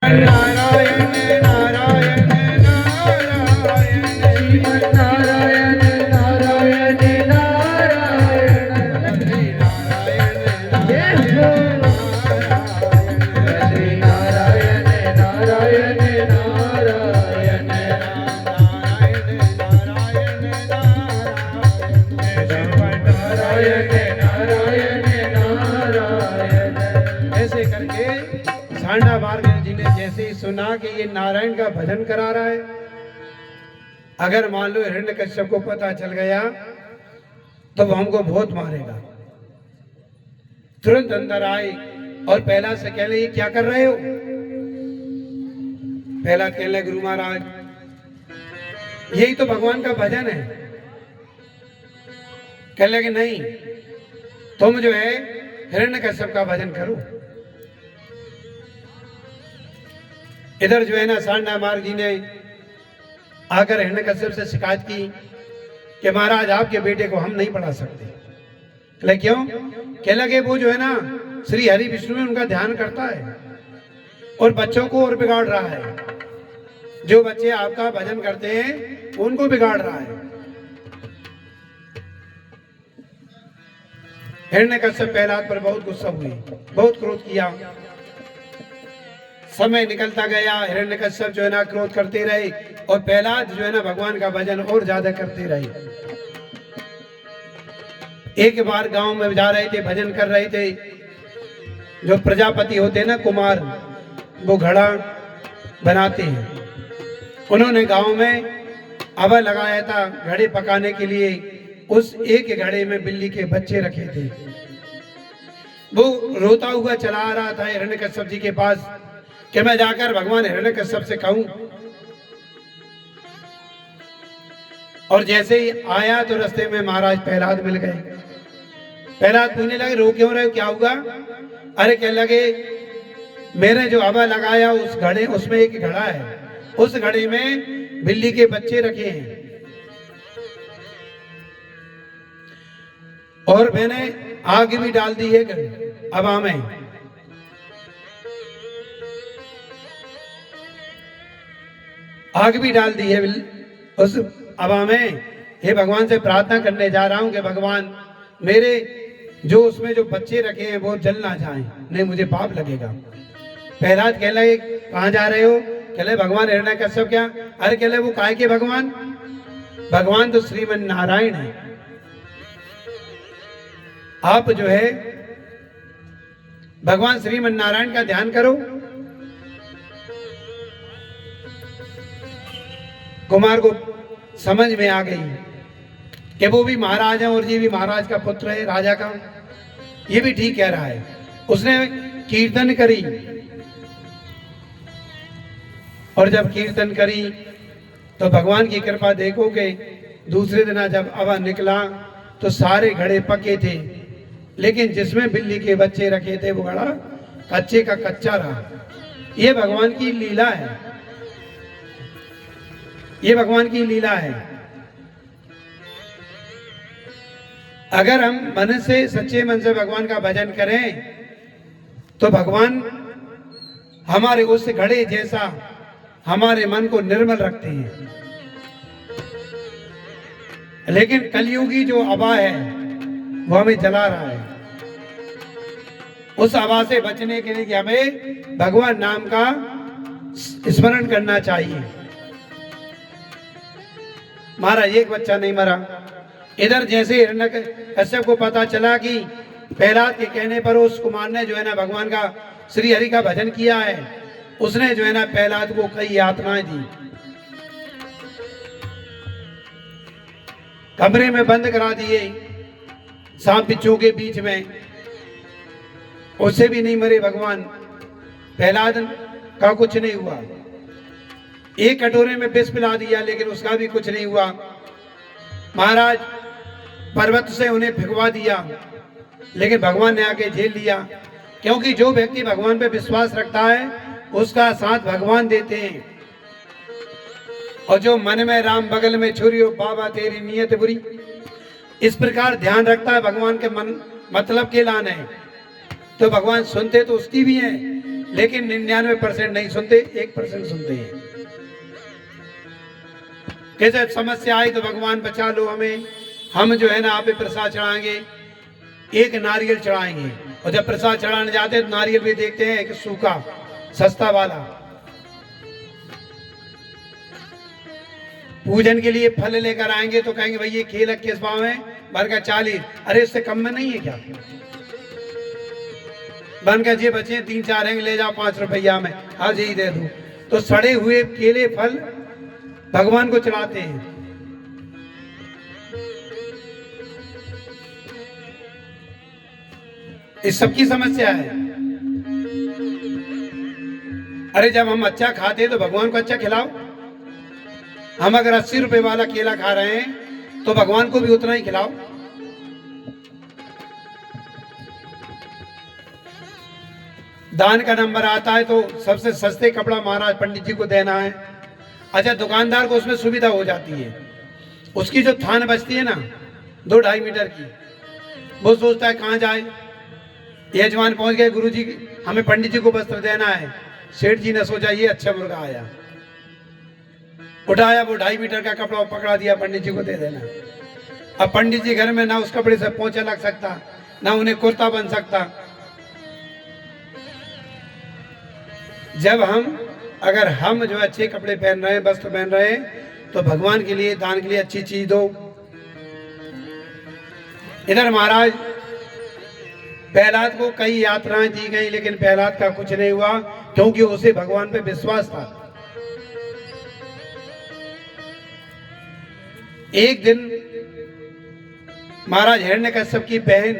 नारायण नारायण नारायण नारायण नारायण नारायण श्री नारायण नारायण नारायण ऐसे करके सांडा मार्ग जी ने जैसे ही सुना कि ये नारायण का भजन करा रहा है, अगर मान लो हिरण्यकश्यप को पता चल गया तो वो हमको बहुत मारेगा। तुरंत अंदर आए और पहला से कह ले ये क्या कर रहे हो। पहला कह ले गुरु महाराज यही तो भगवान का भजन है। कह ले कि नहीं तुम जो है हिरण्यकश्यप का भजन करो। इधर जो है ना सांडा मार्ग जी ने आकर हिरण्यकश्यप से शिकायत की कि महाराज आपके बेटे को हम नहीं पढ़ा सकते। कहले क्यों? कह लगे वो जो है ना श्री हरि विष्णु में उनका ध्यान करता है और बच्चों को और बिगाड़ रहा है। जो बच्चे आपका भजन करते हैं उनको बिगाड़ रहा है। हिरण्यकश्यप प्रहलाद पर बहुत गुस्सा हुई, बहुत क्रोध किया। समय निकलता गया, हिरण्यकश्यप जो है ना क्रोध करते रहे और प्रहलाद जो है ना भगवान का भजन और ज्यादा करते रहे। एक बार गांव में जा रहे थे, भजन कर रहे थे। जो प्रजापति होते हैं ना कुमार, वो घड़ा बनाते हैं। उन्होंने गांव में अवा लगाया था घड़े पकाने के लिए। उस एक घड़े में बिल्ली के बच्चे रखे थे। वो रोता हुआ चला आ रहा था हिरण्यकश्यप जी के पास कि मैं जाकर भगवान हिरण्यकश्यप से कहूं। और जैसे ही आया तो रास्ते में महाराज प्रहलाद मिल गए। प्रहलाद पूछने लगे रो क्यों रहे हो, क्या हुआ? अरे कह लगे मैंने जो हवा लगाया उस घड़े, उसमें एक घड़ा है, उस घड़े में बिल्ली के बच्चे रखे हैं और मैंने आग भी डाल दी है हवा में। आग भी डाल दी है उस हवा में। हे भगवान से प्रार्थना करने जा रहा हूं कि भगवान मेरे जो उसमें जो बच्चे रखे हैं वो जल ना जाएं, नहीं मुझे पाप लगेगा। प्रहलाद कह लगे कहां जा रहे हो? कहले भगवान हिरण्यकश्यप क्या? अरे कहले वो काय के भगवान? भगवान तो श्रीमन नारायण है। आप जो है भगवान श्रीमन नारायण का ध्यान करो। कुमार को समझ में आ गई कि वो भी महाराज है और ये भी महाराज का पुत्र है, राजा का। ये भी ठीक कह रहा है। उसने कीर्तन करी और जब कीर्तन करी तो भगवान की कृपा देखोगे दूसरे दिन जब हवा निकला तो सारे घड़े पके थे, लेकिन जिसमें बिल्ली के बच्चे रखे थे वो घड़ा कच्चे का कच्चा रहा। ये भगवान की लीला है, ये भगवान की लीला है। अगर हम मन से सच्चे मन से भगवान का भजन करें तो भगवान हमारे उस घड़े जैसा हमारे मन को निर्मल रखते हैं। लेकिन कलयुगी जो हवा है वो हमें जला रहा है। उस हवा से बचने के लिए हमें भगवान नाम का स्मरण करना चाहिए। महाराज एक बच्चा नहीं मरा। इधर जैसे हिरण्यकश्यप को पता चला कि प्रहलाद के कहने पर उस कुमार ने जो है ना भगवान का श्री हरि का भजन किया है, उसने जो है ना प्रहलाद को कई यातनाएं दी। कमरे में बंद करा दिए सांप बिच्छू के बीच में, उससे भी नहीं मरे भगवान। प्रहलाद का कुछ नहीं हुआ। एक कटोरे में विष पिला दिया लेकिन उसका भी कुछ नहीं हुआ। महाराज पर्वत से उन्हें भिगवा दिया लेकिन भगवान ने आके झेल लिया, क्योंकि जो व्यक्ति भगवान पे विश्वास रखता है उसका साथ भगवान देते हैं। और जो मन में राम बगल में छुरी हो बाबा तेरी नीयत बुरी, इस प्रकार ध्यान रखता है भगवान के मन मतलब के लाने, तो भगवान सुनते तो उसकी भी है लेकिन 99% नहीं सुनते, 1% सुनते हैं। कि जब समस्या आई तो भगवान बचा लो हमें, हम जो है ना आप पे प्रसाद चढ़ाएंगे, एक नारियल चढ़ाएंगे। और जब प्रसाद चढ़ाने जाते हैं तो नारियल भी देखते हैं कि सूखा सस्ता वाला। पूजन के लिए फल लेकर आएंगे तो कहेंगे भाई ये केला किस भाव है? भर का 40। अरे इससे कम में नहीं है क्या? बन का जे बचे 3-4 हैं, ले जाओ 5 रुपया में, आज यही दे दो। तो सड़े हुए केले फल भगवान को चढ़ाते हैं। इस सबकी समस्या है। अरे जब हम अच्छा खाते हैं तो भगवान को अच्छा खिलाओ। हम अगर 80 रुपए वाला केला खा रहे हैं तो भगवान को भी उतना ही खिलाओ। दान का नंबर आता है तो सबसे सस्ते कपड़ा महाराज पंडित जी को देना है। अच्छा, दुकानदार को उसमें सुविधा हो जाती है। उसकी जो थान बचती है ना 2-2.5 मीटर की, वो सोचता है कहाँ जाए। यजमान पहुंच गए, गुरुजी हमें पंडित जी को वस्त्र देना है। सेठ जी ने सोचा ये अच्छा मुर्गा आया, उठाया वो 2.5 मीटर का कपड़ा पकड़ा दिया, पंडित जी को दे देना। अब पंडित जी घर में ना उस कपड़े से पोंछा लग सकता, ना उन्हें कुर्ता बन सकता। जब अगर हम जो अच्छे कपड़े पहन रहे हैं, वस्त्र पहन रहे हैं, तो भगवान के लिए दान के लिए अच्छी चीज दो। इधर महाराज प्रहलाद को कई यात्राएं दी गई, लेकिन प्रहलाद का कुछ नहीं हुआ, क्योंकि उसे भगवान पे विश्वास था। एक दिन महाराज हिरण्यकश्यप की बहन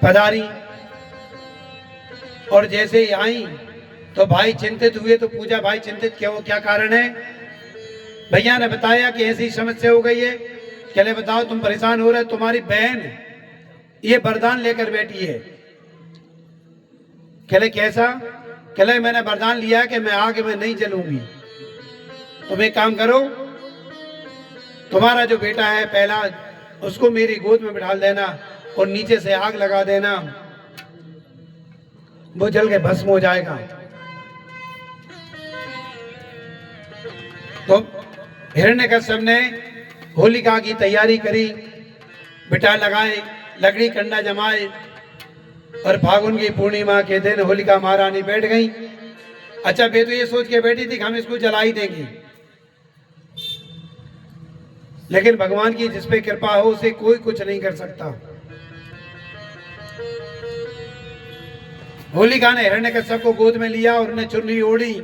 पधारी, और जैसे ही आई तो भाई चिंतित हुए। तो पूछा भाई चिंतित क्यों, क्या कारण है? भैया ने बताया कि ऐसी समस्या हो गई है। कहले बताओ तुम परेशान हो रहे, तुम्हारी बहन ये वरदान लेकर बैठी है। कहले कैसा? कहले मैंने वरदान लिया कि मैं आग में नहीं जलूंगी। तुम एक काम करो, तुम्हारा जो बेटा है प्रहलाद, उसको मेरी गोद में बिठा देना और नीचे से आग लगा देना, वो जल के भस्म हो जाएगा। तो हिरण्यकश्यप ने होलिका की तैयारी करी, बिठा लगाए, लकड़ी कंडा जमाए, और फागुन की पूर्णिमा के दिन होलिका महारानी बैठ गई। अच्छा, वे तो ये सोच के बैठी थी कि हम इसको जला ही देंगे, लेकिन भगवान की जिस पे कृपा हो उसे कोई कुछ नहीं कर सकता। होलिका ने हिरण्यकश्यप को गोद में लिया और उन्हें चुनरी ओढ़ी,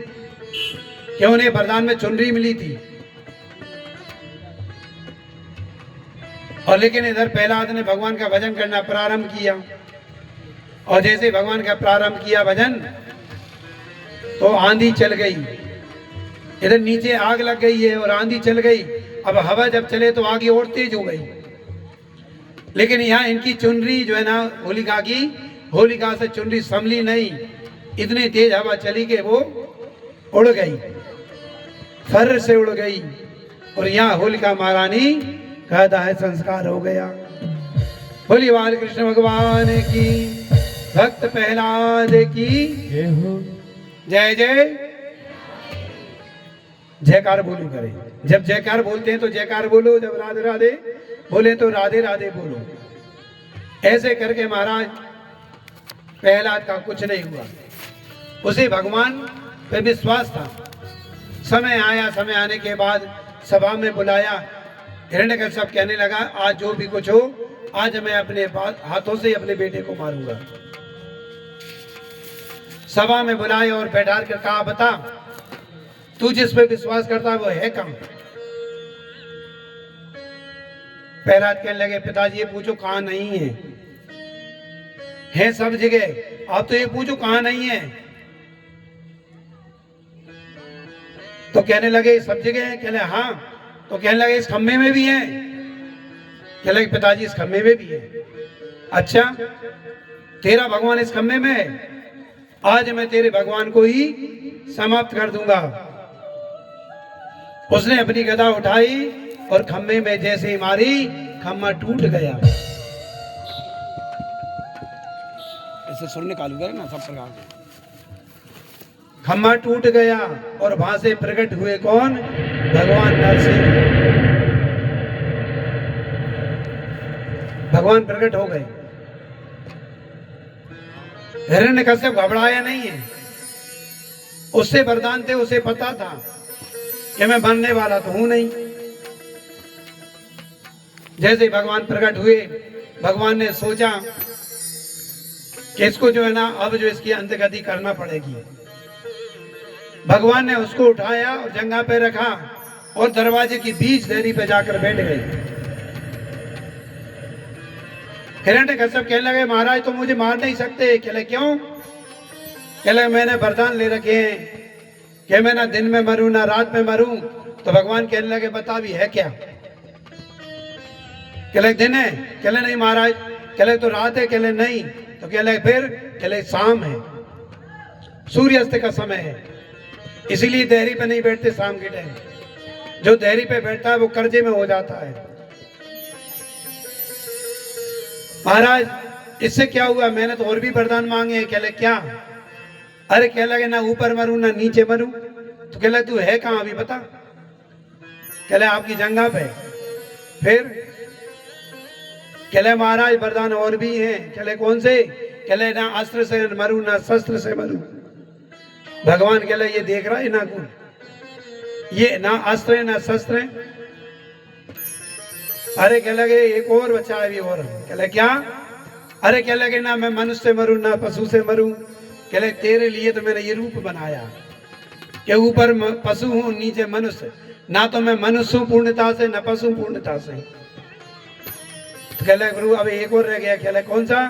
कि उन्हें वरदान में चुनरी मिली थी। और लेकिन इधर प्रहलाद ने भगवान का भजन करना प्रारंभ किया, और जैसे भगवान का प्रारंभ किया भजन, तो आंधी चल गई। इधर नीचे आग लग गई है और आंधी चल गई। अब हवा जब चले तो आगे और तेज हो गई, लेकिन यहाँ इनकी चुनरी जो है ना होलिका की, होलिका से चुनरी संभली नहीं। इतनी तेज हवा चली कि वो उड़ गई, फर से उड़ गई। और यहाँ होलिका महारानी कहता है संस्कार हो गया। बोली बाल कृष्ण भगवान की, भक्त प्रहलाद की जय जय। जयकार बोलो करे, जब जयकार बोलते हैं तो जयकार बोलो, जब राधे राधे बोले तो राधे राधे बोलो। ऐसे करके महाराज प्रहलाद का कुछ नहीं हुआ, उसे भगवान पे विश्वास था। समय आया, समय आने के बाद सभा में बुलाया। हिरण्यकश्यप कहने लगा आज जो भी कुछ हो, आज मैं अपने हाथों से अपने बेटे को मारूंगा। सभा में बुलाए और बैठा कर कहा बता तू जिस पे विश्वास करता है वो है कहाँ? प्रहलाद कहने लगे पिताजी ये पूछो कहाँ नहीं है सब जगह, आप तो ये पूछो कहाँ नहीं है। तो कहने लगे सब जगह है। कहले हाँ। तो कहने लगे इस खम्भे में भी है। कहने लगे पिताजी इस खम्भे में भी है। अच्छा, तेरा भगवान इस खम्भे में है, आज मैं तेरे भगवान को ही समाप्त कर दूंगा। उसने अपनी गदा उठाई और खम्भे में जैसे ही मारी, खम्भा टूट गया। ऐसे सुर निकालूंगा ना सब प्रकार के। खम्मा टूट गया और वहां से प्रकट हुए कौन? भगवान नरसिंह। भगवान प्रकट हो गए। हिरण्यकश्यप घबराया नहीं है, उससे वरदान थे, उसे पता था कि मैं बनने वाला तो हूं नहीं। जैसे ही भगवान प्रकट हुए, भगवान ने सोचा कि इसको जो है ना, अब जो इसकी अंतगति करना पड़ेगी। भगवान ने उसको उठाया और जंगा पे रखा और दरवाजे की बीच देरी पे जाकर बैठ गए। हिरण्यकश्यप कहने लगे, महाराज तो मुझे मार नहीं सकते। कहले क्यों? कहले मैंने वरदान ले रखे हैं कि मैं ना दिन में मरूं ना रात में मरूं। तो भगवान कहने लगे, बता भी है क्या? कहले दिन है। कहले नहीं महाराज। कहले तो रात है। कहले नहीं। तो कहले फिर? कहले शाम है, सूर्यास्त का समय है, इसीलिए देहरी पे नहीं बैठते शाम के टाइम। जो देहरी पे बैठता है वो कर्जे में हो जाता है। महाराज इससे क्या हुआ? मैंने तो और भी वरदान मांगे हैं। कहले क्या? अरे कह लगे ना ऊपर मरूं ना नीचे मरूं। तो कहले तू है कहां अभी बता? कहले आपकी जंगा पे। फिर? कहले महाराज वरदान और भी हैं। कहले कौन से? कहले ना अस्त्र से मरूं ना शस्त्र से मरूं। भगवान कहले ये देख रहा है ना कौन? ये ना अस्त्र है ना शस्त्र है। अरे कह लगे एक और बच्चा है भी और। कहले क्या? अरे कह लगे ना मैं मनुष्य से मरूं ना पशु से मरूं। कहले तेरे लिए तो मैंने ये रूप बनाया कि ऊपर पशु हूं नीचे मनुष्य, ना तो मैं मनुष्य हूं पूर्णता से ना पशु पूर्णता से। तो कहले गुरु अब एक और रह गया। कहले कौन सा?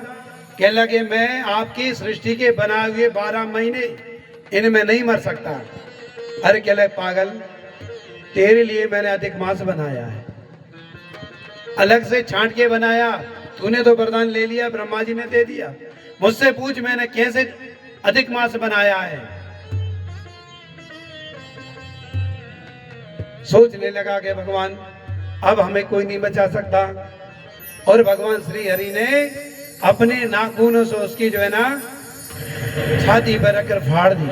कह लगे मैं आपकी सृष्टि के बनाए हुए 12 महीने इनमें नहीं मर सकता। अरे कहले पागल, तेरे लिए मैंने अधिक मास बनाया है, अलग से छांट के बनाया। तूने तो वरदान ले लिया, ब्रह्मा जी ने दे दिया। मुझसे पूछ मैंने कैसे अधिक मास बनाया है। सोचने लगा कि भगवान अब हमें कोई नहीं बचा सकता। और भगवान श्री हरि ने अपने नाखूनों से उसकी जो है ना छाती पर रखकर फाड़ दी।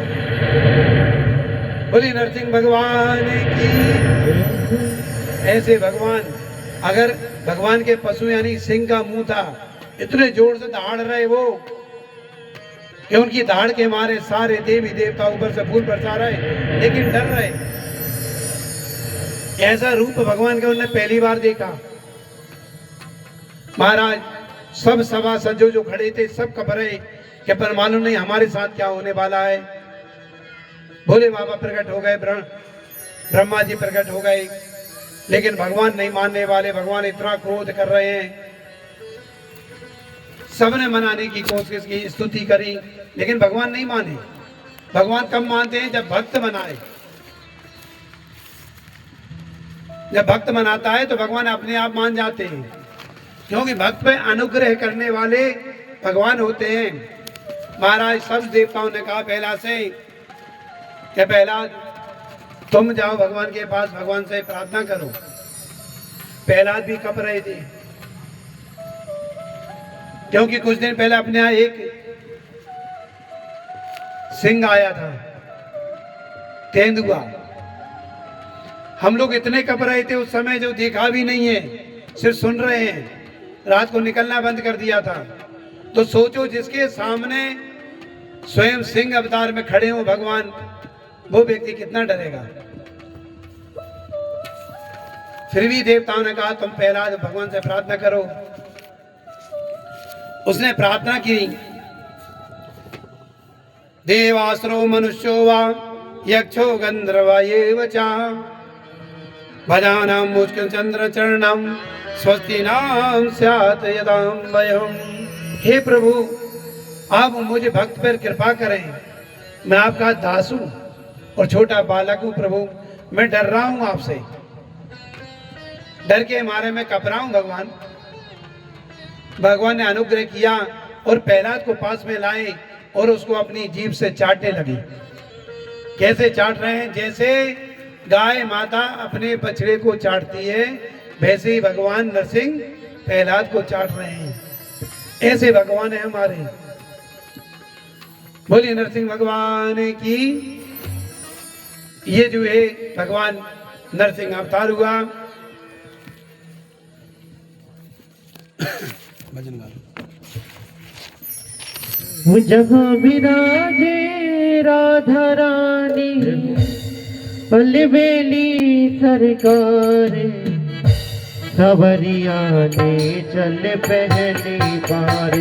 बोली नरसिंह भगवान की। ऐसे भगवान, अगर भगवान के पशु यानी सिंह का मुंह था, इतने जोर से दहाड़ रहे वो कि उनकी दहाड़ के मारे सारे देवी देवता ऊपर से फूल बरसा रहे, लेकिन डर रहे। ऐसा रूप भगवान का उन्होंने पहली बार देखा। महाराज सब सभासद जो खड़े थे सब घबराए कि पर मालूम नहीं हमारे साथ क्या होने वाला है। भोले बाबा प्रकट हो गए, ब्रह्मा जी प्रकट हो गए, लेकिन भगवान नहीं मानने वाले। भगवान इतना क्रोध कर रहे हैं। सबने मनाने की कोशिश की, स्तुति करी, लेकिन भगवान नहीं माने। भगवान कब मानते हैं? जब भक्त मनाए। जब भक्त मनाता है तो भगवान अपने आप मान जाते हैं, क्योंकि भक्त पे अनुग्रह करने वाले भगवान होते हैं। महाराज सब देवताओं ने कहा पहला से कि पहला तुम जाओ भगवान के पास, भगवान से प्रार्थना करो। प्रहलाद भी कप रहे थे, क्योंकि कुछ दिन पहले अपने यहाँ एक सिंह आया था, तेंदुआ। हम लोग इतने कप रहे थे उस समय, जो देखा भी नहीं है, सिर्फ सुन रहे हैं। रात को निकलना बंद कर दिया था। तो सोचो जिसके सामने स्वयं सिंह अवतार में खड़े हो भगवान, वो व्यक्ति कितना डरेगा। फिर भी देवताओं ने कहा तुम पहला भगवान से प्रार्थना करो। उसने प्रार्थना की, देवासुरो मनुष्यो वा यक्षो गंधर्व एव च भजानां मुष्किल चंद्र चरणम स्वस्ति नाम स्यात् यदाम वयम्। हे प्रभु, आप मुझे भक्त पर कृपा करें। मैं आपका दास हूं और छोटा बालक हूं प्रभु। मैं डर रहा हूं आपसे, डर के मारे मैं कपरा हूं भगवान। भगवान ने अनुग्रह किया और प्रहलाद को पास में लाए और उसको अपनी जीभ से चाटने लगी। कैसे चाट रहे हैं? जैसे गाय माता अपने बछड़े को चाटती है, वैसे ही भगवान नरसिंह प्रहलाद को चाट रहे हैं। ऐसे भगवान है हमारे। बोलिए नरसिंह भगवान की। ये जो है भगवान नरसिंह अवतार हुआ। भजन गाओ। जहाँ विराजे राधा रानी अलबेली सरकार, सवरिया ने चल पहली बार।